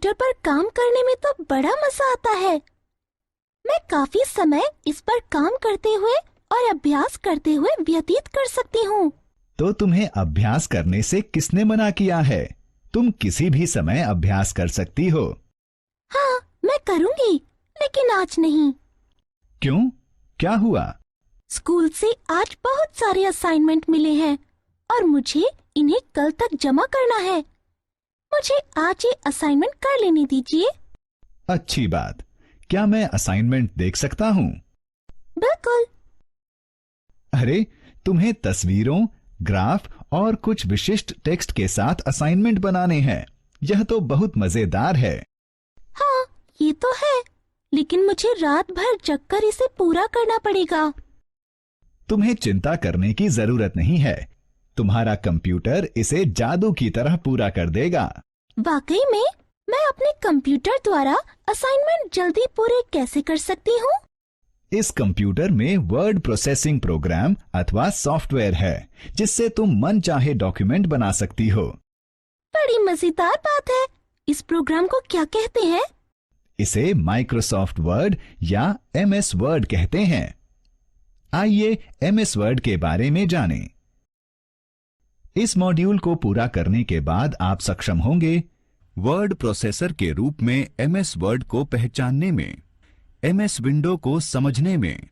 Computer पर काम करने में तो बड़ा मजा आता है। मैं काफी समय इस पर काम करते हुए और अभ्यास करते हुए व्यतीत कर सकती हूँ। तो तुम्हें अभ्यास करने से किसने मना किया है? तुम किसी भी समय अभ्यास कर सकती हो। हाँ, मैं करूँगी, लेकिन आज नहीं। क्यों? क्या हुआ? स्कूल से आज बहुत सारे असाइनमेंट मिले हैं और मुझे इन्हें कल तक जमा करना है। मुझे आज ये असाइनमेंट कर लेने दीजिए। अच्छी बात। क्या मैं असाइनमेंट देख सकता हूँ? बिल्कुल। अरे, तुम्हें तस्वीरों, ग्राफ और कुछ विशिष्ट टेक्स्ट के साथ असाइनमेंट बनाने हैं। यह तो बहुत मजेदार है। हाँ, ये तो है, लेकिन मुझे रात भर जगकर इसे पूरा करना पड़ेगा। तुम्हें चिंता करने की जरूरत नहीं है। तुम्हारा कंप्यूटर इसे जादू की तरह पूरा कर देगा। वाकई में? मैं अपने कंप्यूटर द्वारा असाइनमेंट जल्दी पूरे कैसे कर सकती हूँ? इस कंप्यूटर में वर्ड प्रोसेसिंग प्रोग्राम अथवा सॉफ्टवेयर है, जिससे तुम मन चाहे डॉक्यूमेंट बना सकती हो। बड़ी मजेदार बात है। इस प्रोग्राम को क्या कहते हैं? इसे माइक्रोसॉफ्ट वर्ड या MS वर्ड कहते हैं। आइए MS वर्ड के बारे में जानें। इस मॉड्यूल को पूरा करने के बाद आप सक्षम होंगे वर्ड प्रोसेसर के रूप में MS वर्ड को पहचानने में, MS विंडो को समझने में,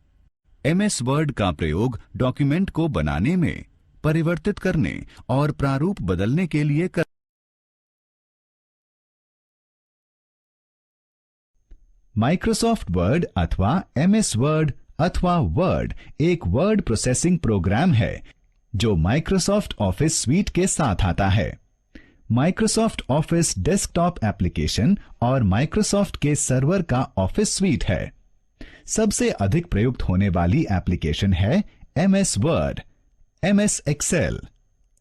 MS वर्ड का प्रयोग डॉक्यूमेंट को बनाने में, परिवर्तित करने और प्रारूप बदलने के लिए कर। माइक्रोसॉफ्ट वर्ड अथवा MS वर्ड अथवा वर्ड एक वर्ड प्रोसेसिंग प्रोग्राम है जो माइक्रोसॉफ्ट ऑफिस स्वीट के साथ आता है। माइक्रोसॉफ्ट ऑफिस डेस्कटॉप एप्लीकेशन और माइक्रोसॉफ्ट के सर्वर का ऑफिस स्वीट है। सबसे अधिक प्रयुक्त होने वाली एप्लीकेशन है MS Word, MS Excel,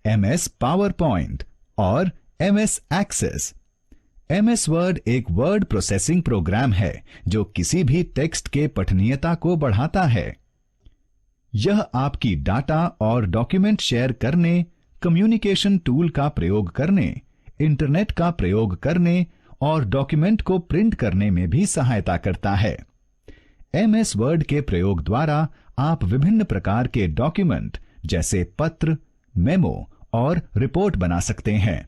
MS PowerPoint और MS एक्सेस। MS वर्ड एक वर्ड प्रोसेसिंग प्रोग्राम है जो किसी भी टेक्स्ट के पठनीयता को बढ़ाता है। यह आपकी डाटा और डॉक्यूमेंट शेयर करने, कम्युनिकेशन टूल का प्रयोग करने, इंटरनेट का प्रयोग करने और डॉक्यूमेंट को प्रिंट करने में भी सहायता करता है। MS वर्ड के प्रयोग द्वारा आप विभिन्न प्रकार के डॉक्यूमेंट जैसे पत्र, मेमो और रिपोर्ट बना सकते हैं।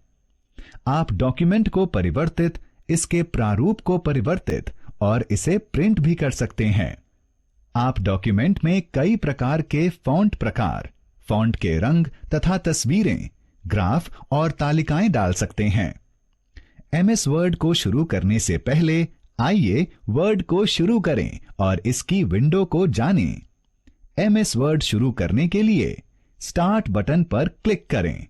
आप डॉक्यूमेंट को परिवर्तित, इसके प्रारूप को परिवर्तित और इसे प्रिंट भी कर सकते हैं। आप डॉक्यूमेंट में कई प्रकार के फॉन्ट प्रकार, फॉन्ट के रंग तथा तस्वीरें, ग्राफ और तालिकाएं डाल सकते हैं। MS वर्ड को शुरू करने से पहले आइए वर्ड को शुरू करें और इसकी विंडो को जानें। MS वर्ड शुरू करने के लिए स्टार्ट बटन पर क्लिक करें।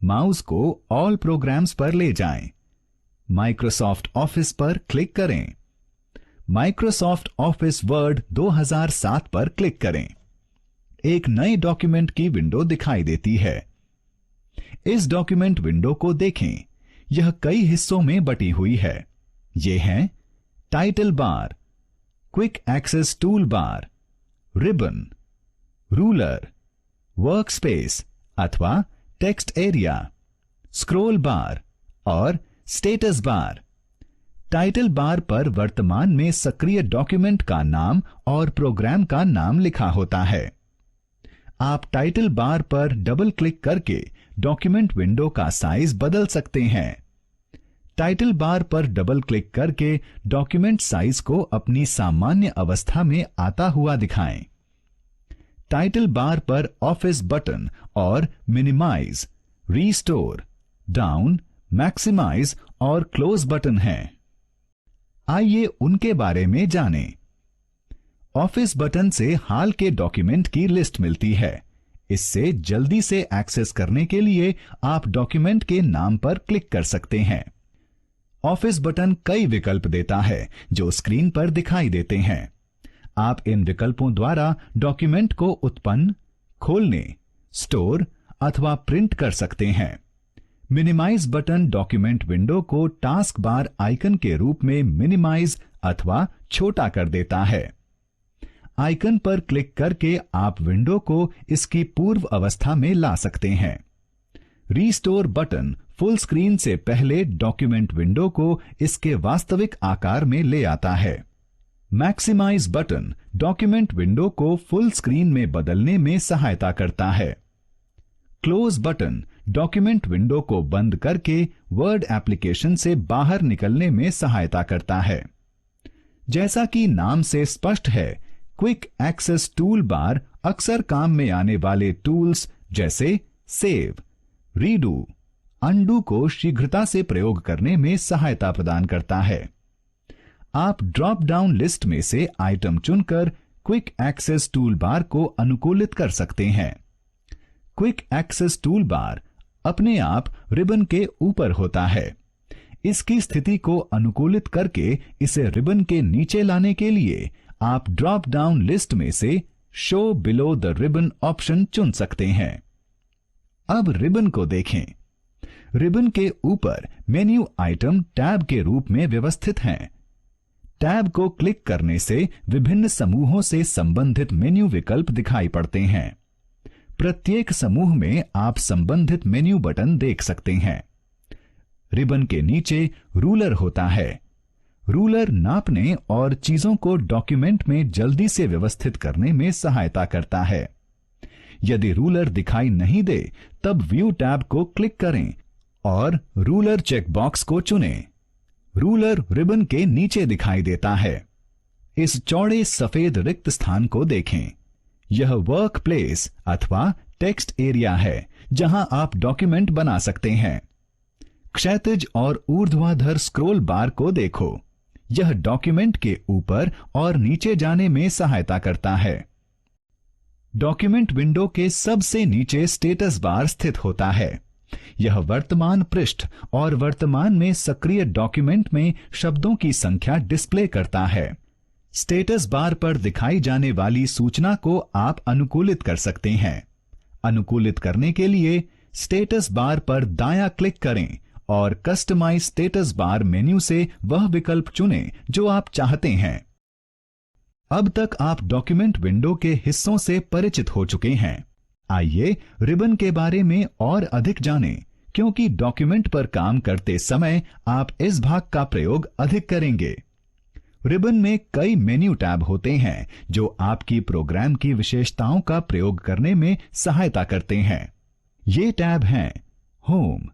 माउस को ऑल प्रोग्राम्स पर ले जाएं। माइक्रोसॉफ्ट ऑफिस पर क्लिक करें। माइक्रोसॉफ्ट ऑफिस वर्ड 2007 पर क्लिक करें। एक नए डॉक्यूमेंट की विंडो दिखाई देती है। इस डॉक्यूमेंट विंडो को देखें। यह कई हिस्सों में बटी हुई है। ये हैं title bar, quick access toolbar, ribbon, ruler, workspace अथवा टेक्स्ट एरिया, स्क्रॉल बार और स्टेटस बार। टाइटल बार पर वर्तमान में सक्रिय डॉक्यूमेंट का नाम और प्रोग्राम का नाम लिखा होता है। आप टाइटल बार पर डबल क्लिक करके डॉक्यूमेंट विंडो का साइज बदल सकते हैं। टाइटल बार पर डबल क्लिक करके डॉक्यूमेंट साइज को अपनी सामान्य अवस्था में आता हुआ दिखाएं। टाइटल बार पर ऑफिस बटन और मिनिमाइज, रीस्टोर, डाउन, मैक्सिमाइज और क्लोज बटन हैं। आइए उनके बारे में जानें। ऑफिस बटन से हाल के डॉक्यूमेंट की लिस्ट मिलती है। इससे जल्दी से एक्सेस करने के लिए आप डॉक्यूमेंट के नाम पर क्लिक कर सकते हैं। ऑफिस बटन कई विकल्प देता है जो स्क्रीन पर दिखाई देते हैं। आप इन विकल्पों द्वारा डॉक्यूमेंट को उत्पन्न, खोलने, स्टोर अथवा प्रिंट कर सकते हैं। मिनिमाइज बटन डॉक्यूमेंट विंडो को टास्क बार आइकन के रूप में मिनिमाइज अथवा छोटा कर देता है। आइकन पर क्लिक करके आप विंडो को इसकी पूर्व अवस्था में ला सकते हैं। रीस्टोर बटन फुल स्क्रीन से पहले डॉक्यूमेंट विंडो को इसके वास्तविक आकार में ले आता है। मैक्सिमाइज बटन डॉक्यूमेंट विंडो को फुल स्क्रीन में बदलने में सहायता करता है। क्लोज बटन डॉक्यूमेंट विंडो को बंद करके वर्ड एप्लीकेशन से बाहर निकलने में सहायता करता है। जैसा कि नाम से स्पष्ट है, क्विक एक्सेस टूल बार अक्सर काम में आने वाले टूल्स जैसे सेव, रीडू, अनडू को शीघ्रता से प्रयोग करने में सहायता प्रदान करता है। आप ड्रॉप डाउन लिस्ट में से आइटम चुनकर क्विक एक्सेस टूल बार को अनुकूलित कर सकते हैं। क्विक एक्सेस टूल बार अपने आप रिबन के ऊपर होता है। इसकी स्थिति को अनुकूलित करके इसे रिबन के नीचे लाने के लिए आप ड्रॉप डाउन लिस्ट में से show below the ribbon option चुन सकते हैं। अब रिबन को देखें। रिबन के ऊपर मेन्यू आइटम टैब के रूप में व्यवस्थित हैं। टैब को क्लिक करने से विभिन्न समूहों से संबंधित मेन्यू विकल्प दिखाई पड़ते हैं। प्रत्येक समूह में आप संबंधित मेन्यू बटन देख सकते हैं। रिबन के नीचे रूलर होता है। रूलर नापने और चीजों को डॉक्यूमेंट में जल्दी से व्यवस्थित करने में सहायता करता है। यदि रूलर दिखाई नहीं दे, तब व्यू टैब को क्लिक करें और रूलर चेकबॉक्स को चुनें। रूलर रिबन के नीचे दिखाई देता है। इस चौड़े सफेद रिक्त स्थान को देखें। यह वर्क प्लेस अथवा टेक्स्ट एरिया है जहां आप डॉक्यूमेंट बना सकते हैं। क्षैतिज और ऊर्ध्वाधर स्क्रॉल बार को देखो। यह डॉक्यूमेंट के ऊपर और नीचे जाने में सहायता करता है। डॉक्यूमेंट विंडो के सबसे नीचे स्टेटस बार स्थित होता है। यह वर्तमान पृष्ठ और वर्तमान में सक्रिय डॉक्यूमेंट में शब्दों की संख्या डिस्प्ले करता है। स्टेटस बार पर दिखाई जाने वाली सूचना को आप अनुकूलित कर सकते हैं। अनुकूलित करने के लिए स्टेटस बार पर दायां क्लिक करें और कस्टमाइज स्टेटस बार मेन्यू से वह विकल्प चुनें जो आप चाहते हैं। अब तक आप डॉक्यूमेंट विंडो के हिस्सों से परिचित हो चुके हैं। आइए रिबन के बारे में और अधिक जानें, क्योंकि डॉक्यूमेंट पर काम करते समय आप इस भाग का प्रयोग अधिक करेंगे। रिबन में कई मेन्यू टैब होते हैं जो आपकी प्रोग्राम की विशेषताओं का प्रयोग करने में सहायता करते हैं। ये टैब हैं home,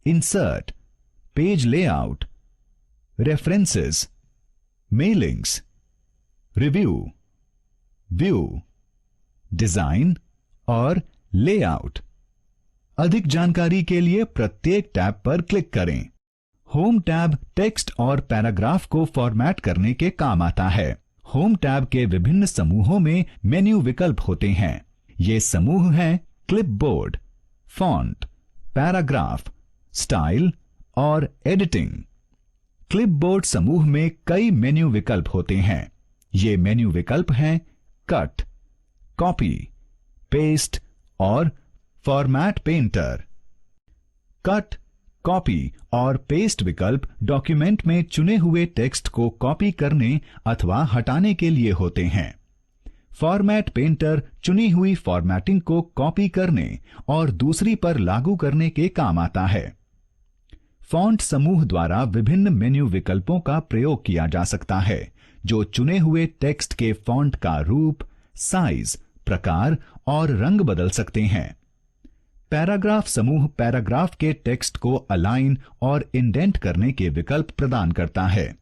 insert, page layout, references, mailings, review, view, design और लेआउट। अधिक जानकारी के लिए प्रत्येक टैब पर क्लिक करें। होम टैब टेक्स्ट और पैराग्राफ को फॉर्मेट करने के काम आता है। होम टैब के विभिन्न समूहों में मेन्यू विकल्प होते हैं। ये समूह हैं क्लिपबोर्ड, फॉन्ट, पैराग्राफ, स्टाइल और एडिटिंग। क्लिपबोर्ड समूह में कई मेन्यू विकल्प होते हैं। ये मेन्यू विकल्प हैं कट, कॉपी, पेस्ट और फॉर्मेट पेंटर। कट, कॉपी और पेस्ट विकल्प डॉक्यूमेंट में चुने हुए टेक्स्ट को कॉपी करने अथवा हटाने के लिए होते हैं। फॉर्मेट पेंटर चुनी हुई फॉर्मेटिंग को कॉपी करने और दूसरी पर लागू करने के काम आता है। फॉन्ट समूह द्वारा विभिन्न मेन्यू विकल्पों का प्रयोग किया जा सकता है जो चुने हुए टेक्स्ट के फॉन्ट का रूप, साइज, प्रकार और रंग बदल सकते हैं। पैराग्राफ समूह पैराग्राफ के टेक्स्ट को अलाइन और इंडेंट करने के विकल्प प्रदान करता है।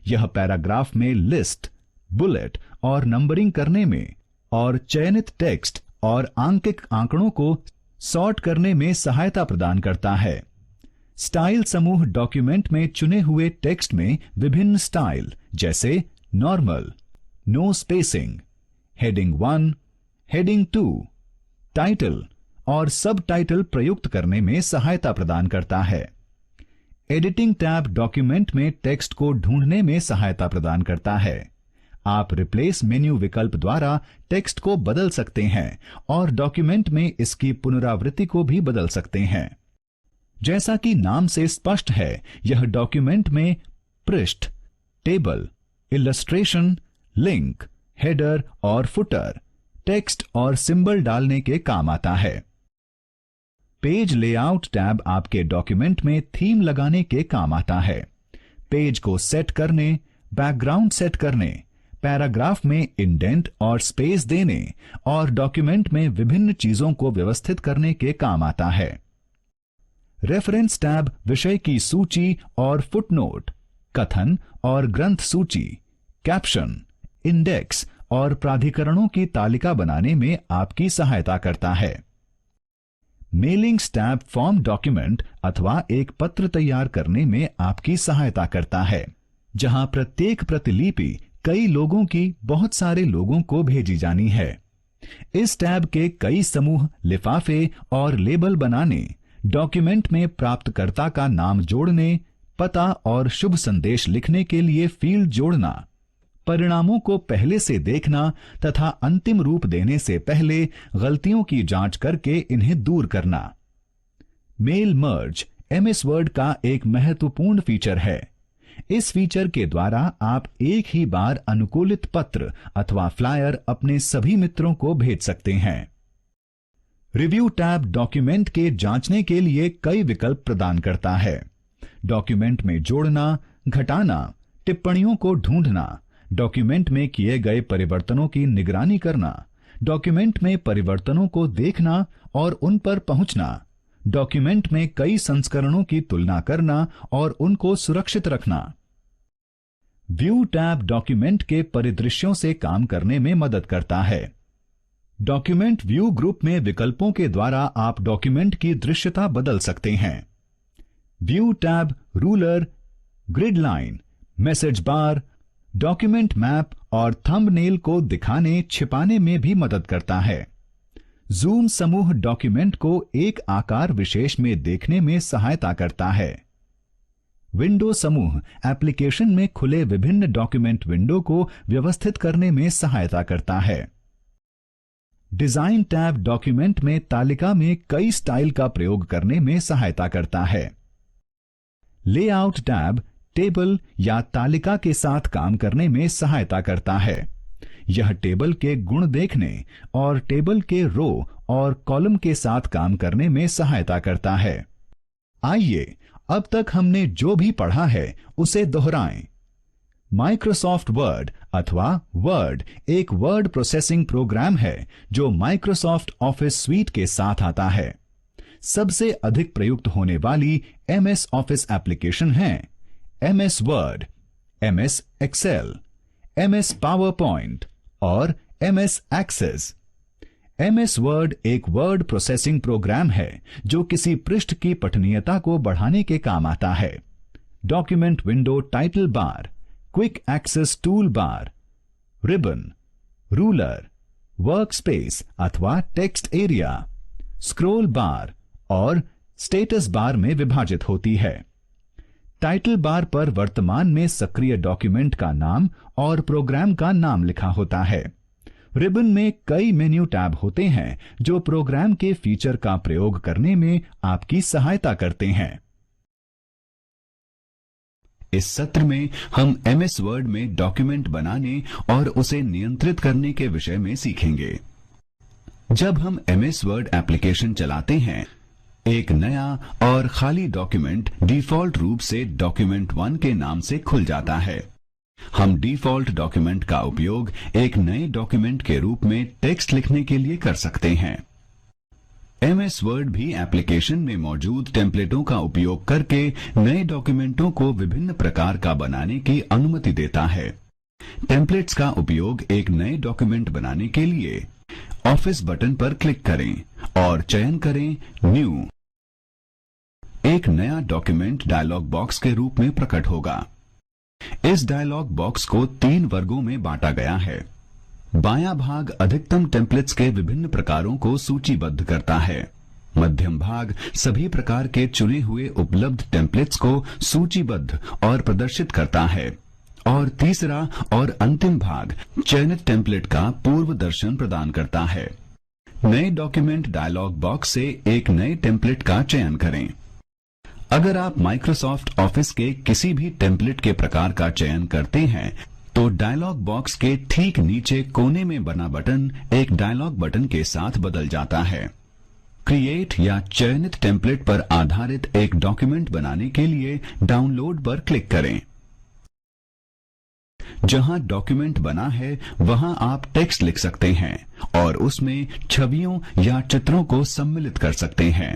यह पैराग्राफ में लिस्ट, बुलेट और नंबरिंग करने में और चयनित टेक्स्ट और आंकिक आंकड़ों को सॉर्ट करने में सहायता प्रदान करता है। स्टाइल समूह डॉक्यूमेंट में चुने हुए टेक्स्ट में विभिन्न स्टाइल जैसे normal, no spacing, heading 1, heading 2, title और सब टाइटल प्रयुक्त करने में सहायता प्रदान करता है। एडिटिंग टैब डॉक्यूमेंट में टेक्स्ट को ढूंढने में सहायता प्रदान करता है। आप रिप्लेस मेन्यू विकल्प द्वारा टेक्स्ट को बदल सकते हैं और डॉक्यूमेंट में इसकी पुनरावृत्ति को भी बदल सकते हैं। जैसा कि नाम से स्पष्ट है, यह डॉक्यूमेंट में पृष्ठ, टेबल, इलस्ट्रेशन, लिंक, हेडर और फुटर, टेक्स्ट और सिंबल डालने के काम आता है। पेज लेआउट टैब आपके डॉक्यूमेंट में थीम लगाने के काम आता है। पेज को सेट करने, बैकग्राउंड सेट करने, पैराग्राफ में इंडेंट और स्पेस देने और डॉक्यूमेंट में विभिन्न चीजों को व्यवस्थित करने के काम आता है। रेफरेंस टैब विषय की सूची और फुटनोट, कथन और ग्रंथ सूची, कैप्शन, इंडेक्स और प्राधिकरणों की तालिका बनाने में आपकी सहायता करता है। मेलिंग्स टैब फॉर्म डॉक्यूमेंट अथवा एक पत्र तैयार करने में आपकी सहायता करता है, जहां प्रत्येक प्रतिलिपि कई लोगों की बहुत सारे लोगों को भेजी जानी है। इस टैब के कई समूह लिफाफे और लेबल बनाने, डॉक्यूमेंट में प्राप्तकर्ता का नाम जोड़ने, पता और शुभ संदेश लिखने के लिए फील्ड जोड़ना, परिणामों को पहले से देखना तथा अंतिम रूप देने से पहले गलतियों की जांच करके इन्हें दूर करना। मेल मर्ज एमएस वर्ड का एक महत्वपूर्ण फीचर है। इस फीचर के द्वारा आप एक ही बार अनुकूलित पत्र अथवा फ्लायर अपने सभी मित्रों को भेज सकते हैं। रिव्यू टैब डॉक्यूमेंट के जांचने के लिए कई विकल्प प्रदान करता है। डॉक्यूमेंट में जोड़ना, घटाना, टिप्पणियों को ढूंढना, डॉक्यूमेंट में किए गए परिवर्तनों की निगरानी करना, डॉक्यूमेंट में परिवर्तनों को देखना और उन पर पहुंचना, डॉक्यूमेंट में कई संस्करणों की तुलना करना और उनको सुरक्षित रखना। व्यू टैब डॉक्यूमेंट के परिदृश्यों से काम करने में मदद करता है। डॉक्यूमेंट व्यू ग्रुप में विकल्पों के द्वारा आप डॉक्यूमेंट की दृश्यता बदल सकते हैं। View tab ruler, grid line, message bar, document map और थंबनेल को दिखाने छिपाने में भी मदद करता है। जूम समूह डॉक्यूमेंट को एक आकार विशेष में देखने में सहायता करता है। विंडो समूह एप्लीकेशन में खुले विभिन्न डॉक्यूमेंट विंडो को व्यवस्थित करने में सहायता करता है। डिजाइन टैब डॉक्यूमेंट में तालिका में कई स्टाइल का प्रयोग करने में सहायता करता है। लेआउट टैब टेबल या तालिका के साथ काम करने में सहायता करता है। यह टेबल के गुण देखने और टेबल के रो और कॉलम के साथ काम करने में सहायता करता है। आइए अब तक हमने जो भी पढ़ा है उसे दोहराएं। माइक्रोसॉफ्ट वर्ड अथवा वर्ड एक वर्ड प्रोसेसिंग प्रोग्राम है जो माइक्रोसॉफ्ट ऑफिस स्वीट के साथ आता है। सबसे अधिक प्रयुक्त होने वाली एमएस ऑफिस एप्लीकेशन हैं MS Word, MS Excel, MS PowerPoint और एमएस एक्सेस। एमएस वर्ड एक वर्ड प्रोसेसिंग प्रोग्राम है जो किसी पृष्ठ की पठनीयता को बढ़ाने के काम आता है। Document window title bar, quick access toolbar, ribbon, ruler, workspace अथवा टेक्स्ट एरिया, स्क्रॉल बार और स्टेटस बार में विभाजित होती है। टाइटल बार पर वर्तमान में सक्रिय डॉक्यूमेंट का नाम और प्रोग्राम का नाम लिखा होता है। रिबन में कई मेन्यू टैब होते हैं जो प्रोग्राम के फीचर का प्रयोग करने में आपकी सहायता करते हैं। इस सत्र में हम एमएस वर्ड में डॉक्यूमेंट बनाने और उसे नियंत्रित करने के विषय में सीखेंगे। जब हम एमएस वर्ड एप्लीकेशन चलाते हैं, एक नया और खाली डॉक्यूमेंट डिफॉल्ट रूप से डॉक्यूमेंट 1 के नाम से खुल जाता है। हम डिफॉल्ट डॉक्यूमेंट का उपयोग एक नए डॉक्यूमेंट के रूप में टेक्स्ट लिखने के लिए कर सकते हैं। एमएस वर्ड भी एप्लीकेशन में मौजूद टेम्पलेटों का उपयोग करके नए डॉक्यूमेंटों को विभिन्न प्रकार का बनाने की अनुमति देता है। टेम्पलेट्स का उपयोग एक नए डॉक्यूमेंट बनाने के लिए ऑफिस बटन पर क्लिक करें और चयन करें न्यू। एक नया डॉक्यूमेंट डायलॉग बॉक्स के रूप में प्रकट होगा। इस डायलॉग बॉक्स को 3 वर्गों में बांटा गया है। बायां भाग अधिकतम टेम्पलेट्स के विभिन्न प्रकारों को सूचीबद्ध करता है। मध्यम भाग सभी प्रकार के चुने हुए उपलब्ध टेम्पलेट्स को सूचीबद्ध और प्रदर्शित करता है और तीसरा और अंतिम भाग चयनित टेम्पलेट का पूर्व दर्शन प्रदान करता है। नए डॉक्यूमेंट डायलॉग बॉक्स से एक नए टेम्पलेट का चयन करें। अगर आप माइक्रोसॉफ्ट ऑफिस के किसी भी टेम्पलेट के प्रकार का चयन करते हैं तो डायलॉग बॉक्स के ठीक नीचे कोने में बना बटन एक डायलॉग बटन के साथ बदल जाता है। क्रिएट या चयनित टेम्पलेट पर आधारित एक डॉक्यूमेंट बनाने के लिए डाउनलोड पर क्लिक करें। जहां डॉक्यूमेंट बना है वहां आप टेक्स्ट लिख सकते हैं और उसमें छवियों या चित्रों को सम्मिलित कर सकते हैं।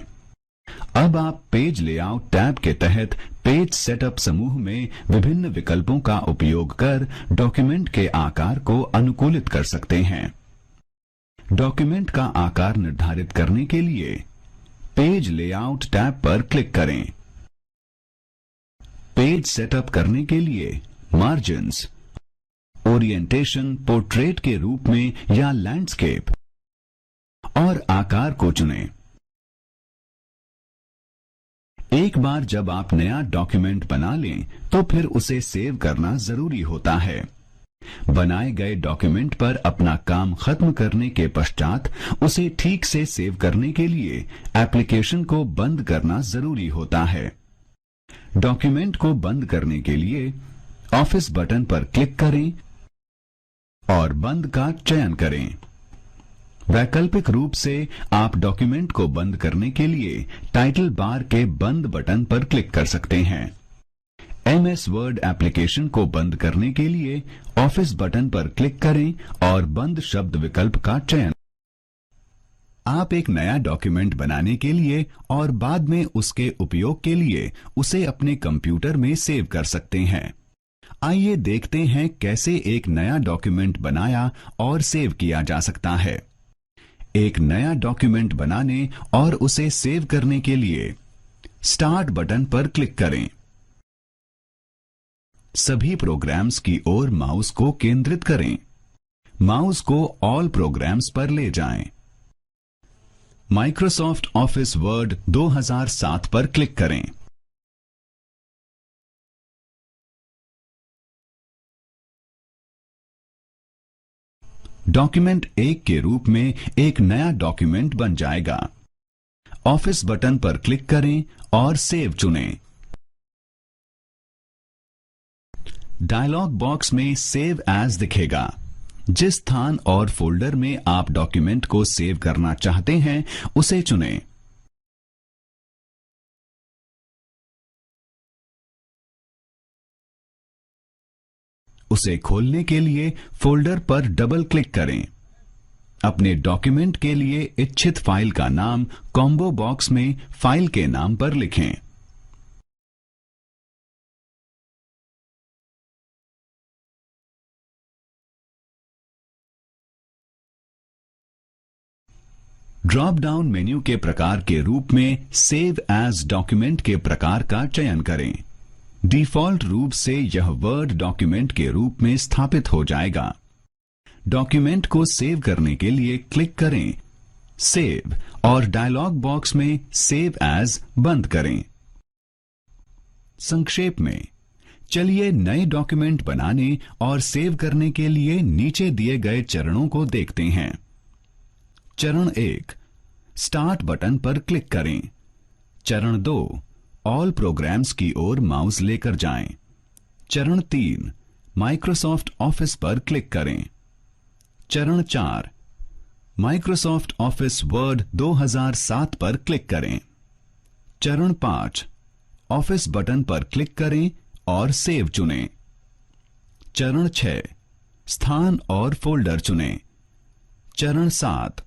अब आप पेज लेआउट टैब के तहत पेज सेटअप समूह में विभिन्न विकल्पों का उपयोग कर डॉक्यूमेंट के आकार को अनुकूलित कर सकते हैं। डॉक्यूमेंट का आकार निर्धारित करने के लिए पेज लेआउट टैब पर क्लिक करें। पेज सेटअप करने के लिए मार्जिन्स, ओरिएंटेशन पोर्ट्रेट के रूप में या लैंडस्केप और आकार को चुनें। एक बार जब आप नया डॉक्यूमेंट बना लें तो फिर उसे सेव करना जरूरी होता है। बनाए गए डॉक्यूमेंट पर अपना काम खत्म करने के पश्चात उसे ठीक से सेव करने के लिए एप्लीकेशन को बंद करना जरूरी होता है। डॉक्यूमेंट को बंद करने के लिए ऑफिस बटन पर क्लिक करें और बंद का चयन करें। वैकल्पिक रूप से आप डॉक्यूमेंट को बंद करने के लिए टाइटल बार के बंद बटन पर क्लिक कर सकते हैं। MS वर्ड एप्लीकेशन को बंद करने के लिए ऑफिस बटन पर क्लिक करें और बंद शब्द विकल्प का चयन। आप एक नया डॉक्यूमेंट बनाने के लिए और बाद में उसके उपयोग के लिए उसे अपने कंप्यूटर में सेव कर सकते हैं। आइए देखते हैं कैसे एक नया डॉक्यूमेंट बनाया और सेव किया जा सकता है। एक नया डॉक्यूमेंट बनाने और उसे सेव करने के लिए स्टार्ट बटन पर क्लिक करें। सभी प्रोग्राम्स की ओर माउस को केंद्रित करें। माउस को ऑल प्रोग्राम्स पर ले जाएं। माइक्रोसॉफ्ट ऑफिस वर्ड 2007 पर क्लिक करें। डॉक्यूमेंट 1 के रूप में एक नया डॉक्यूमेंट बन जाएगा। ऑफिस बटन पर क्लिक करें और सेव चुनें। डायलॉग बॉक्स में सेव एज दिखेगा। जिस स्थान और फोल्डर में आप डॉक्यूमेंट को सेव करना चाहते हैं उसे चुनें। उसे खोलने के लिए फोल्डर पर डबल क्लिक करें। अपने डॉक्यूमेंट के लिए इच्छित फाइल का नाम कॉम्बो बॉक्स में फाइल के नाम पर लिखें। ड्रॉप डाउन मेन्यू के प्रकार के रूप में सेव एज डॉक्यूमेंट के प्रकार का चयन करें। डिफॉल्ट रूप से यह वर्ड डॉक्यूमेंट के रूप में स्थापित हो जाएगा। डॉक्यूमेंट को सेव करने के लिए क्लिक करें, सेव और डायलॉग बॉक्स में सेव एज बंद करें। संक्षेप में चलिए नए डॉक्यूमेंट बनाने और सेव करने के लिए नीचे दिए गए चरणों को देखते हैं। चरण 1, स्टार्ट बटन पर क्लिक करें। चरण 2, ऑल प्रोग्राम्स की ओर माउस लेकर जाएं। चरण 3, माइक्रोसॉफ्ट ऑफिस पर क्लिक करें। चरण 4, माइक्रोसॉफ्ट ऑफिस वर्ड 2007 पर क्लिक करें। चरण 5, ऑफिस बटन पर क्लिक करें और सेव चुनें। चरण 6, स्थान और फोल्डर चुनें। चरण 7,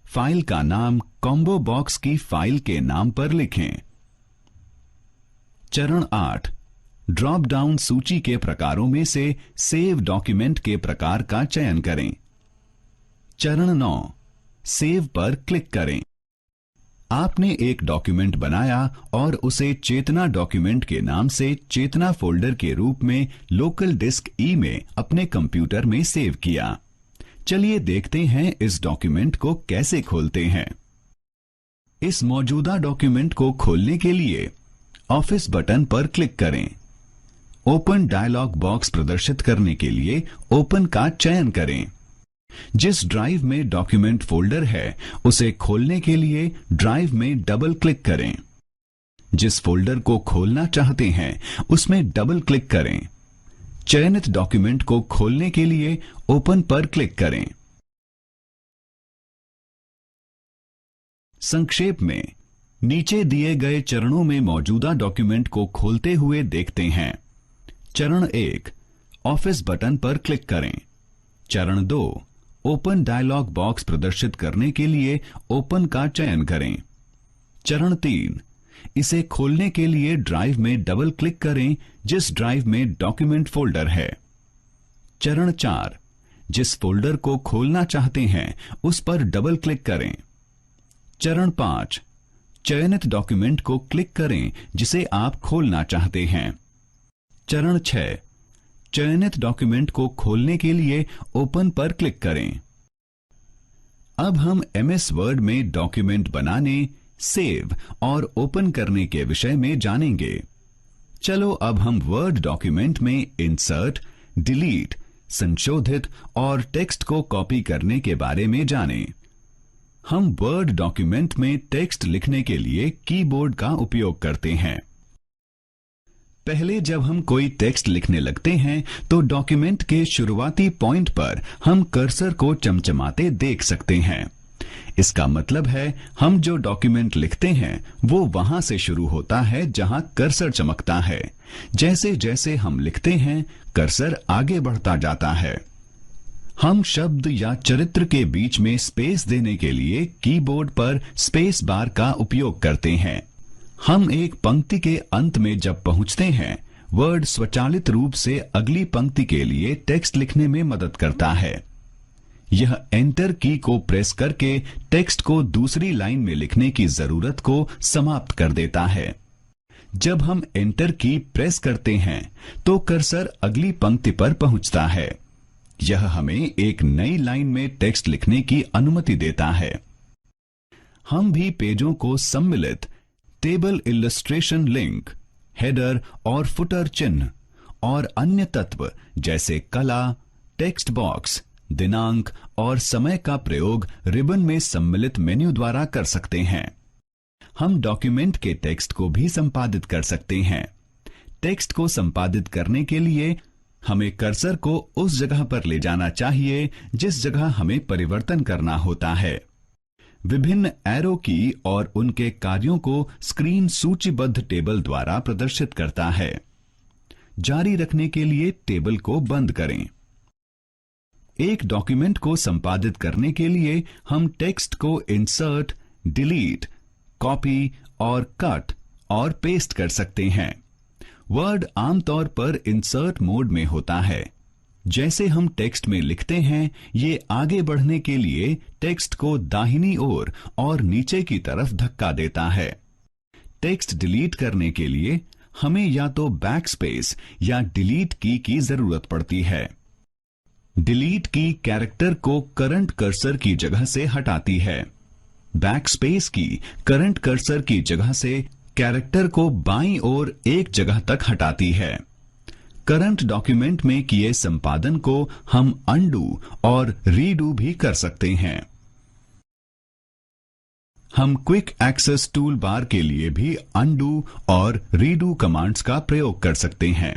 फाइल का नाम कॉम्बो बॉक्स की फाइल के नाम पर लिखें। चरण 8, ड्रॉप डाउन सूची के प्रकारों में से सेव डॉक्यूमेंट के प्रकार का चयन करें। चरण 9, सेव पर क्लिक करें। आपने एक डॉक्यूमेंट बनाया और उसे चेतना डॉक्यूमेंट के नाम से चेतना फोल्डर के रूप में लोकल डिस्क ई में अपने कंप्यूटर में सेव किया। चलिए देखते हैं इस डॉक्यूमेंट को कैसे खोलते हैं। इस मौजूदा डॉक्यूमेंट को खोलने के लिए ऑफिस बटन पर क्लिक करें। ओपन डायलॉग बॉक्स प्रदर्शित करने के लिए ओपन का चयन करें। जिस ड्राइव में डॉक्यूमेंट फोल्डर है उसे खोलने के लिए ड्राइव में डबल क्लिक करें। जिस फोल्डर को खोलना चाहते हैं उसमें डबल क्लिक करें। चयनित डॉक्यूमेंट को खोलने के लिए ओपन पर क्लिक करें। संक्षेप में नीचे दिए गए चरणों में मौजूदा डॉक्यूमेंट को खोलते हुए देखते हैं। चरण 1, ऑफिस बटन पर क्लिक करें। चरण 2, ओपन डायलॉग बॉक्स प्रदर्शित करने के लिए ओपन का चयन करें। चरण 3, इसे खोलने के लिए ड्राइव में डबल क्लिक करें जिस ड्राइव में डॉक्यूमेंट फोल्डर है। चरण 4, जिस फोल्डर को खोलना चाहते हैं उस पर डबल क्लिक करें। चरण 5, चयनित डॉक्यूमेंट को क्लिक करें जिसे आप खोलना चाहते हैं। चरण 6, चयनित डॉक्यूमेंट को खोलने के लिए ओपन पर क्लिक करें। अब हम एमएस वर्ड में डॉक्यूमेंट बनाने, सेव और ओपन करने के विषय में जानेंगे। चलो अब हम वर्ड डॉक्यूमेंट में इंसर्ट, डिलीट, संशोधित और टेक्स्ट को कॉपी करने के बारे में जानें। हम वर्ड डॉक्यूमेंट में टेक्स्ट लिखने के लिए कीबोर्ड का उपयोग करते हैं। पहले जब हम कोई टेक्स्ट लिखने लगते हैं तो डॉक्यूमेंट के शुरुआती पॉइंट पर हम कर्सर को चमचमाते देख सकते हैं। इसका मतलब है हम जो डॉक्यूमेंट लिखते हैं वो वहां से शुरू होता है जहां कर्सर चमकता है। जैसे जैसे हम लिखते हैं कर्सर आगे बढ़ता जाता है। हम शब्द या चरित्र के बीच में स्पेस देने के लिए कीबोर्ड पर स्पेस बार का उपयोग करते हैं। हम एक पंक्ति के अंत में जब पहुंचते हैं, वर्ड स्वचालित रूप से अगली पंक्ति के लिए टेक्स्ट लिखने में मदद करता है। यह एंटर की को प्रेस करके टेक्स्ट को दूसरी लाइन में लिखने की जरूरत को समाप्त कर देता है। जब हम एंटर की प्रेस करते हैं तो कर्सर अगली पंक्ति पर पहुंचता है। यह हमें एक नई लाइन में टेक्स्ट लिखने की अनुमति देता है। हम भी पेजों को सम्मिलित, टेबल इलस्ट्रेशन लिंक, हेडर और फुटर चिन्ह और अन्य तत्व जैसे कला, टेक्स्ट बॉक्स, दिनांक और समय का प्रयोग रिबन में सम्मिलित मेन्यू द्वारा कर सकते हैं। हम डॉक्यूमेंट के टेक्स्ट को भी संपादित कर सकते हैं। टेक्स्ट को संपादित करने के लिए हमें कर्सर को उस जगह पर ले जाना चाहिए जिस जगह हमें परिवर्तन करना होता है। विभिन्न एरो की और उनके कार्यों को स्क्रीन सूचीबद्ध टेबल द्वारा प्रदर्शित करता है। जारी रखने के लिए टेबल को बंद करें। एक डॉक्यूमेंट को संपादित करने के लिए हम टेक्स्ट को इंसर्ट, डिलीट, कॉपी और कट और पेस्ट कर सकते हैं। वर्ड आमतौर पर इंसर्ट मोड में होता है। जैसे हम टेक्स्ट में लिखते हैं, ये आगे बढ़ने के लिए टेक्स्ट को दाहिनी ओर और नीचे की तरफ धक्का देता है। टेक्स्ट डिलीट करने के लिए हमें या तो बैकस्पेस या डिलीट की जरूरत पड़ती है। डिलीट की कैरेक्टर को करंट कर्सर की जगह से हटाती है। बैकस्पेस की करंट कर्सर की जगह से कैरेक्टर को बाईं ओर एक जगह तक हटाती है। करंट डॉक्यूमेंट में किए संपादन को हम अनडू और रीडू भी कर सकते हैं। हम क्विक एक्सेस टूल बार के लिए भी अनडू और रीडू कमांड्स का प्रयोग कर सकते हैं।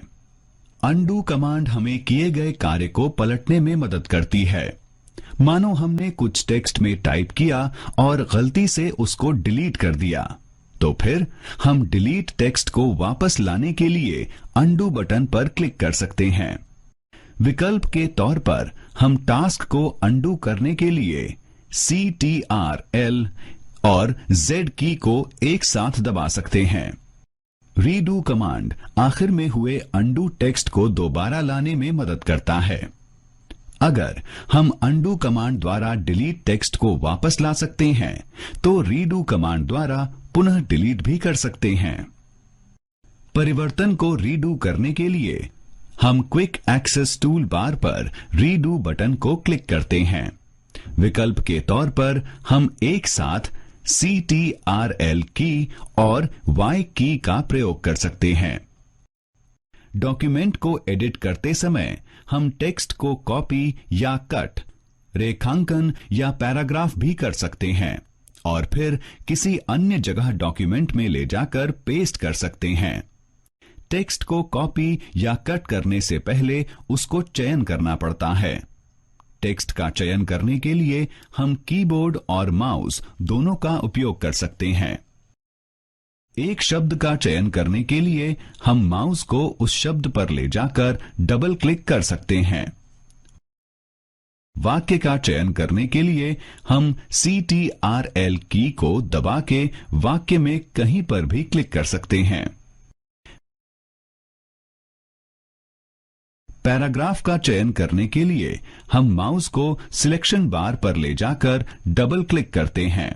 अनडू कमांड हमें किए गए कार्य को पलटने में मदद करती है। मानो हमने कुछ टेक्स्ट में टाइप किया और गलती से उसको डिलीट कर दिया, तो फिर हम डिलीट टेक्स्ट को वापस लाने के लिए अनडू बटन पर क्लिक कर सकते हैं। विकल्प के तौर पर हम टास्क को अनडू करने के लिए CTRL और Z की को एक साथ दबा सकते हैं। रीडू कमांड आखिर में हुए अनडू टेक्स्ट को दोबारा लाने में मदद करता है। अगर हम अनडू कमांड द्वारा डिलीट टेक्स्ट को वापस ला सकते हैं तो रीडू कमांड द्वारा पुनः डिलीट भी कर सकते हैं। परिवर्तन को रीडू करने के लिए हम क्विक एक्सेस टूल बार पर रीडू बटन को क्लिक करते हैं। विकल्प के तौर पर हम एक साथ CTRL की और Y की का प्रयोग कर सकते हैं। डॉक्यूमेंट को एडिट करते समय हम टेक्स्ट को कॉपी या कट, रेखांकन या पैराग्राफ भी कर सकते हैं और फिर किसी अन्य जगह डॉक्यूमेंट में ले जाकर पेस्ट कर सकते हैं। टेक्स्ट को कॉपी या कट करने से पहले उसको चयन करना पड़ता है। टेक्स्ट का चयन करने के लिए हम कीबोर्ड और माउस दोनों का उपयोग कर सकते हैं। एक शब्द का चयन करने के लिए हम माउस को उस शब्द पर ले जाकर डबल क्लिक कर सकते हैं। वाक्य का चयन करने के लिए हम CTRL की को दबा के वाक्य में कहीं पर भी क्लिक कर सकते हैं। पैराग्राफ का चयन करने के लिए हम माउस को सिलेक्शन बार पर ले जाकर डबल क्लिक करते हैं।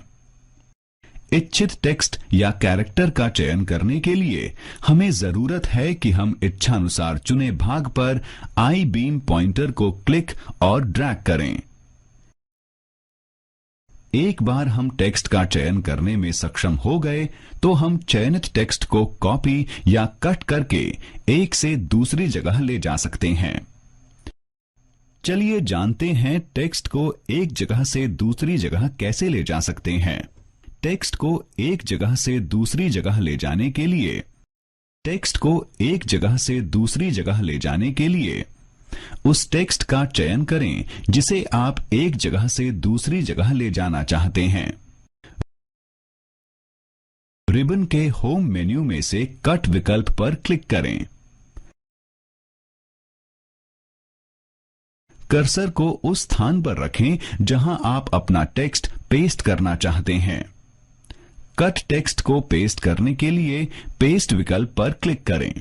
इच्छित टेक्स्ट या कैरेक्टर का चयन करने के लिए हमें जरूरत है कि हम इच्छानुसार चुने भाग पर आई बीम पॉइंटर को क्लिक और ड्रैग करें। एक बार हम टेक्स्ट का चयन करने में सक्षम हो गए तो हम चयनित टेक्स्ट को कॉपी या कट करके एक से दूसरी जगह ले जा सकते हैं। चलिए जानते हैं टेक्स्ट को एक जगह से दूसरी जगह कैसे ले जा सकते हैं। टेक्स्ट को एक जगह से दूसरी जगह ले जाने के लिए उस टेक्स्ट का चयन करें जिसे आप एक जगह से दूसरी जगह ले जाना चाहते हैं। रिबन के होम मेन्यू में से कट विकल्प पर क्लिक करें। कर्सर को उस स्थान पर रखें जहां आप अपना टेक्स्ट पेस्ट करना चाहते हैं। कट टेक्स्ट को पेस्ट करने के लिए पेस्ट विकल्प पर क्लिक करें।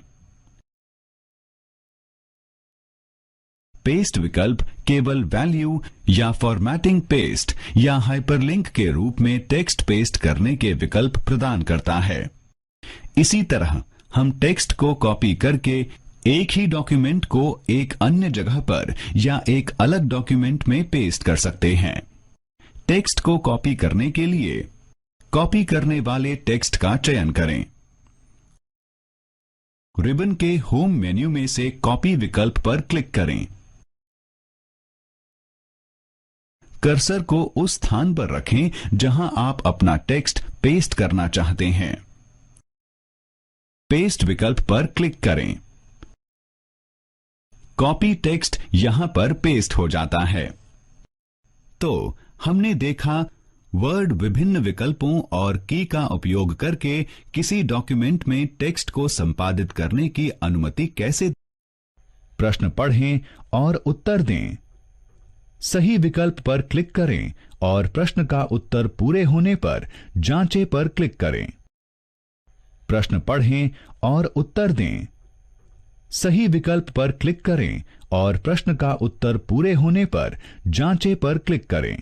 पेस्ट विकल्प केवल वैल्यू या फॉर्मेटिंग पेस्ट या हाइपरलिंक के रूप में टेक्स्ट पेस्ट करने के विकल्प प्रदान करता है। इसी तरह हम टेक्स्ट को कॉपी करके एक ही डॉक्यूमेंट को एक अन्य जगह पर या एक अलग डॉक्यूमेंट में पेस्ट कर सकते हैं। टेक्स्ट को कॉपी करने के लिए कॉपी करने वाले टेक्स्ट का चयन करें। रिबन के होम मेन्यू में से कॉपी विकल्प पर क्लिक करें। कर्सर को उस स्थान पर रखें जहां आप अपना टेक्स्ट पेस्ट करना चाहते हैं। पेस्ट विकल्प पर क्लिक करें। कॉपी टेक्स्ट यहां पर पेस्ट हो जाता है। तो हमने देखा वर्ड विभिन्न विकल्पों और की का उपयोग करके किसी डॉक्यूमेंट में टेक्स्ट को संपादित करने की अनुमति कैसे। प्रश्न पढ़ें और उत्तर दें। सही विकल्प पर क्लिक करें और प्रश्न का उत्तर पूरे होने पर जांचें पर क्लिक करें। प्रश्न पढ़ें और उत्तर दें। सही विकल्प पर क्लिक करें और प्रश्न का उत्तर पूरे होने पर जांचें पर क्लिक करें।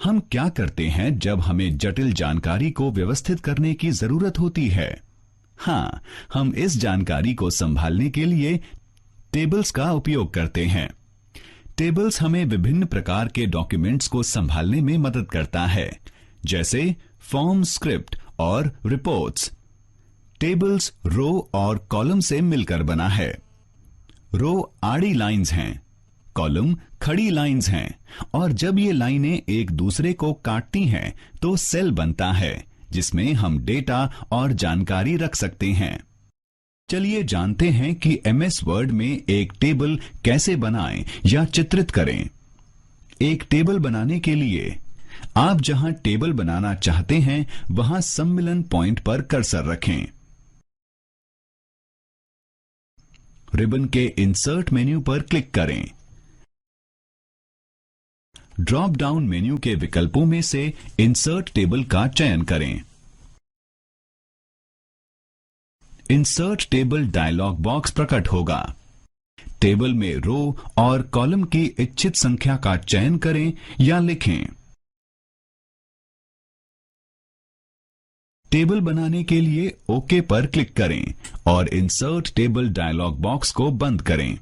हम क्या करते हैं जब हमें जटिल जानकारी को व्यवस्थित करने की जरूरत होती है? हाँ, हम इस जानकारी को संभालने के लिए टेबल्स का उपयोग करते हैं। टेबल्स हमें विभिन्न प्रकार के डॉक्यूमेंट्स को संभालने में मदद करता है, जैसे फॉर्म, स्क्रिप्ट और रिपोर्ट्स। टेबल्स रो और कॉलम से मिलकर बना है। रो आड़ी लाइंस हैं, कॉलम खड़ी लाइंस हैं, और जब ये लाइनें एक दूसरे को काटती हैं तो सेल बनता है जिसमें हम डेटा और जानकारी रख सकते हैं। चलिए जानते हैं कि MS वर्ड में एक टेबल कैसे बनाएं या चित्रित करें। एक टेबल बनाने के लिए आप जहां टेबल बनाना चाहते हैं वहां सम्मिलन पॉइंट पर कर्सर रखें। रिबन के इंसर्ट मेन्यू पर क्लिक करें। ड्रॉप डाउन मेन्यू के विकल्पों में से इंसर्ट टेबल का चयन करें। इंसर्ट टेबल डायलॉग बॉक्स प्रकट होगा। टेबल में रो और कॉलम की इच्छित संख्या का चयन करें या लिखें। टेबल बनाने के लिए ओके पर क्लिक करें और इंसर्ट टेबल डायलॉग बॉक्स को बंद करें।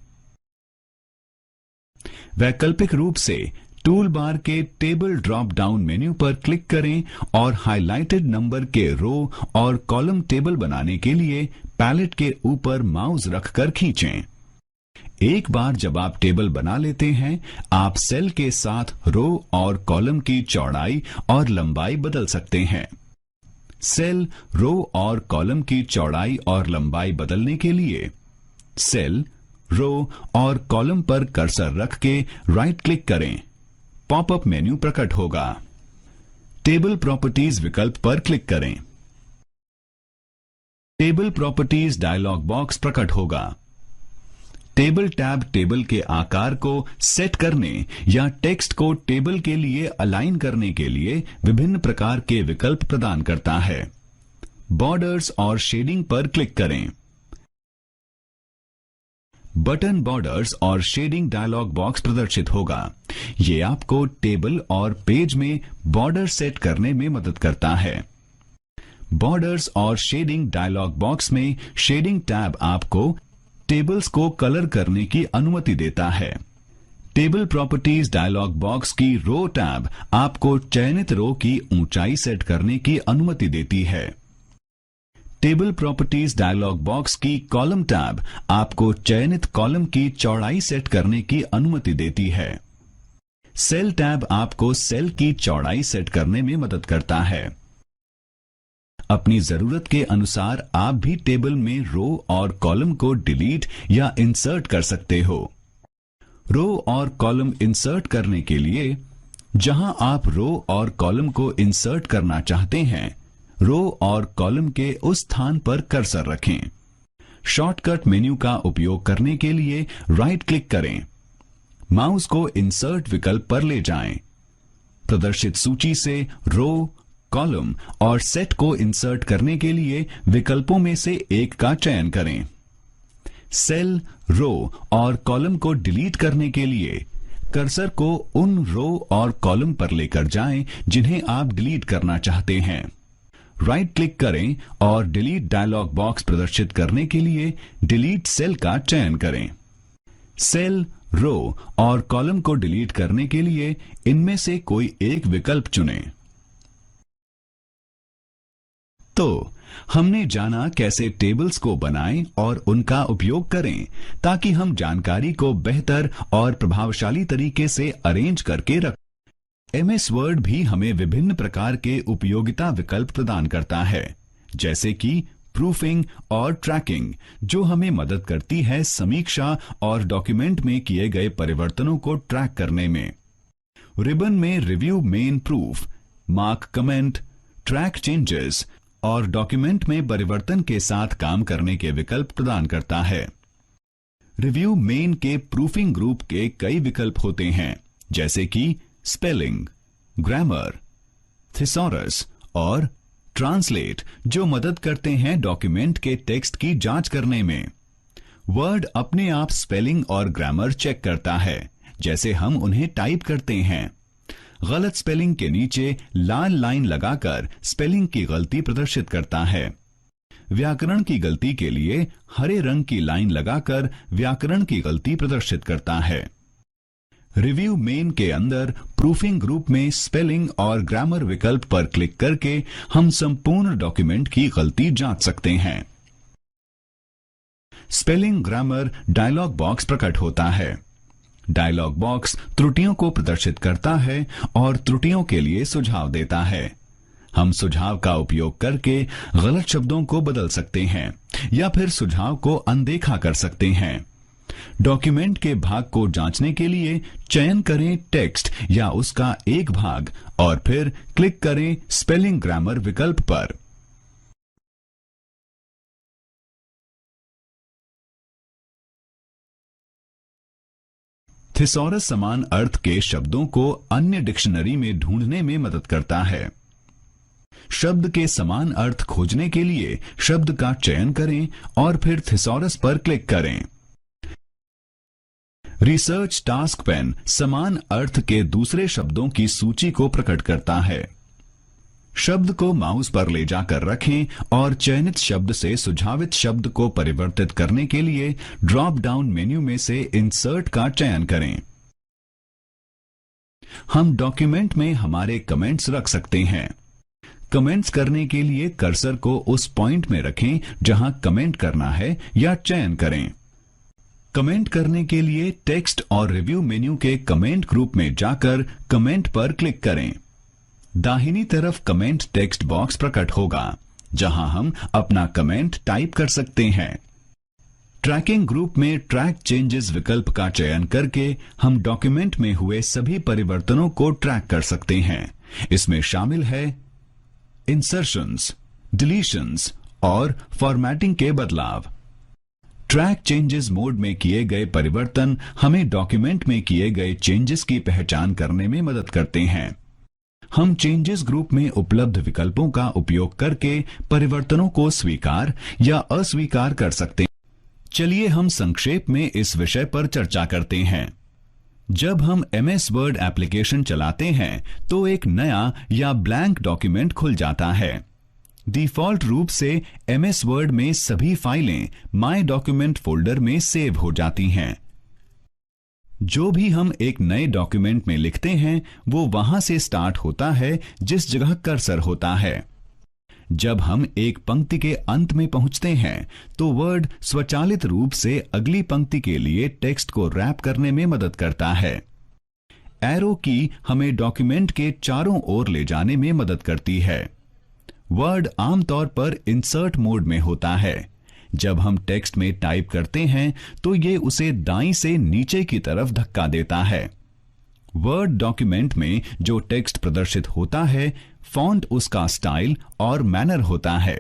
वैकल्पिक रूप से टूल बार के टेबल ड्रॉप डाउन मेन्यू पर क्लिक करें और हाइलाइटेड नंबर के रो और कॉलम टेबल बनाने के लिए पैलेट के ऊपर माउस रखकर खींचें। एक बार जब आप टेबल बना लेते हैं, आप सेल के साथ रो और कॉलम की चौड़ाई और लंबाई बदल सकते हैं। सेल, रो और कॉलम की चौड़ाई और लंबाई बदलने के लिए सेल, रो और कॉलम पर कर्सर रख के राइट क्लिक करें। पॉपअप मेन्यू प्रकट होगा। टेबल प्रॉपर्टीज विकल्प पर क्लिक करें। टेबल प्रॉपर्टीज डायलॉग बॉक्स प्रकट होगा। टेबल टैब टेबल के आकार को सेट करने या टेक्स्ट को टेबल के लिए अलाइन करने के लिए विभिन्न प्रकार के विकल्प प्रदान करता है। बॉर्डर्स और शेडिंग पर क्लिक करें। बटन बॉर्डर्स और शेडिंग डायलॉग बॉक्स प्रदर्शित होगा। ये आपको टेबल और पेज में बॉर्डर सेट करने में मदद करता है। बॉर्डर्स और शेडिंग डायलॉग बॉक्स में शेडिंग टैब आपको टेबल्स को कलर करने की अनुमति देता है। टेबल प्रॉपर्टीज डायलॉग बॉक्स की रो टैब आपको चयनित रो की ऊंचाई सेट करने की अनुमति देती है। टेबल प्रॉपर्टीज डायलॉग बॉक्स की कॉलम टैब आपको चयनित कॉलम की चौड़ाई सेट करने की अनुमति देती है। सेल टैब आपको सेल की चौड़ाई सेट करने में मदद करता है। अपनी जरूरत के अनुसार आप भी टेबल में रो और कॉलम को डिलीट या इंसर्ट कर सकते हो। रो और कॉलम इंसर्ट करने के लिए जहां आप रो और कॉलम को इंसर्ट करना चाहते हैं, रो और कॉलम के उस स्थान पर कर्सर रखें। शॉर्टकट मेन्यू का उपयोग करने के लिए राइट क्लिक करें। माउस को इंसर्ट विकल्प पर ले जाएं। प्रदर्शित सूची से रो, कॉलम और सेट को इंसर्ट करने के लिए विकल्पों में से एक का चयन करें। सेल, रो और कॉलम को डिलीट करने के लिए कर्सर को उन रो और कॉलम पर लेकर जाएं जिन्हें आप डिलीट करना चाहते हैं। राइट क्लिक करें और डिलीट डायलॉग बॉक्स प्रदर्शित करने के लिए डिलीट सेल का चयन करें। सेल, रो और कॉलम को डिलीट करने के लिए इनमें से कोई एक विकल्प चुनें। तो हमने जाना कैसे टेबल्स को बनाएं और उनका उपयोग करें ताकि हम जानकारी को बेहतर और प्रभावशाली तरीके से अरेंज करके रखें। एमएस वर्ड भी हमें विभिन्न प्रकार के उपयोगिता विकल्प प्रदान करता है, जैसे कि प्रूफिंग और ट्रैकिंग, जो हमें मदद करती है समीक्षा और डॉक्यूमेंट में किए गए परिवर्तनों को ट्रैक करने में। रिबन में review main proof, mark comment, track changes और डॉक्यूमेंट में परिवर्तन के साथ काम करने के विकल्प प्रदान करता है। रिव्यू मेन के प्रूफिंग ग्रुप के कई विकल्प होते हैं, जैसे कि स्पेलिंग, ग्रामर, थिसॉरस और ट्रांसलेट, जो मदद करते हैं डॉक्यूमेंट के टेक्स्ट की जांच करने में। वर्ड अपने आप स्पेलिंग और ग्रामर चेक करता है, जैसे हम उन्हें टाइप करते हैं। गलत स्पेलिंग के नीचे लाल लाइन लगाकर स्पेलिंग की गलती प्रदर्शित करता है। व्याकरण की गलती के लिए हरे रंग की लाइन लगाकर व्याकरण की गलती प्रदर्शित करता है। रिव्यू मेन के अंदर प्रूफिंग ग्रुप में स्पेलिंग और ग्रामर विकल्प पर क्लिक करके हम संपूर्ण डॉक्यूमेंट की गलती जांच सकते हैं। स्पेलिंग ग्रामर डायलॉग बॉक्स प्रकट होता है। डायलॉग बॉक्स त्रुटियों को प्रदर्शित करता है और त्रुटियों के लिए सुझाव देता है। हम सुझाव का उपयोग करके गलत शब्दों को बदल सकते हैं या फिर सुझाव को अनदेखा कर सकते हैं। डॉक्यूमेंट के भाग को जांचने के लिए चयन करें टेक्स्ट या उसका एक भाग और फिर क्लिक करें स्पेलिंग ग्रामर विकल्प पर। थिसॉरस समान अर्थ के शब्दों को अन्य डिक्शनरी में ढूंढने में मदद करता है। शब्द के समान अर्थ खोजने के लिए शब्द का चयन करें और फिर थिसॉरस पर क्लिक करें। रिसर्च टास्क पेन समान अर्थ के दूसरे शब्दों की सूची को प्रकट करता है। शब्द को माउस पर ले जाकर रखें और चयनित शब्द से सुझावित शब्द को परिवर्तित करने के लिए ड्रॉप डाउन मेन्यू में से इंसर्ट का चयन करें। हम डॉक्यूमेंट में हमारे कमेंट्स रख सकते हैं। कमेंट्स करने के लिए कर्सर को उस पॉइंट में रखें जहां कमेंट करना है या चयन करें। कमेंट करने के लिए टेक्स्ट और रिव्यू मेन्यू के कमेंट ग्रुप में जाकर कमेंट पर क्लिक करें। दाहिनी तरफ कमेंट टेक्स्ट बॉक्स प्रकट होगा, जहां हम अपना कमेंट टाइप कर सकते हैं। ट्रैकिंग ग्रुप में ट्रैक चेंजेस विकल्प का चयन करके हम डॉक्यूमेंट में हुए सभी परिवर्तनों को ट्रैक कर सकते हैं। इसमें शामिल है इंसर्शंस, डिलीशंस और फॉर्मेटिंग के बदलाव। ट्रैक चेंजेस मोड में किए गए परिवर्तन हमें डॉक्यूमेंट में किए गए चेंजेस की पहचान करने में मदद करते हैं। हम चेंजेस ग्रुप में उपलब्ध विकल्पों का उपयोग करके परिवर्तनों को स्वीकार या अस्वीकार कर सकते हैं। चलिए हम संक्षेप में इस विषय पर चर्चा करते हैं। जब हम MS वर्ड एप्लीकेशन चलाते हैं तो एक नया या ब्लैंक डॉक्यूमेंट खुल जाता है। डिफॉल्ट रूप से MS वर्ड में सभी फाइलें माय डॉक्यूमेंट फोल्डर में सेव हो जाती हैं। जो भी हम एक नए डॉक्यूमेंट में लिखते हैं वो वहां से स्टार्ट होता है जिस जगह कर्सर होता है। जब हम एक पंक्ति के अंत में पहुंचते हैं तो वर्ड स्वचालित रूप से अगली पंक्ति के लिए टेक्स्ट को रैप करने में मदद करता है। एरो की हमें डॉक्यूमेंट के चारों ओर ले जाने में मदद करती है। वर्ड आमतौर पर इंसर्ट मोड में होता है। जब हम टेक्स्ट में टाइप करते हैं तो ये उसे दाईं से नीचे की तरफ धक्का देता है। वर्ड डॉक्यूमेंट में जो टेक्स्ट प्रदर्शित होता है, फॉन्ट उसका स्टाइल और मैनर होता है।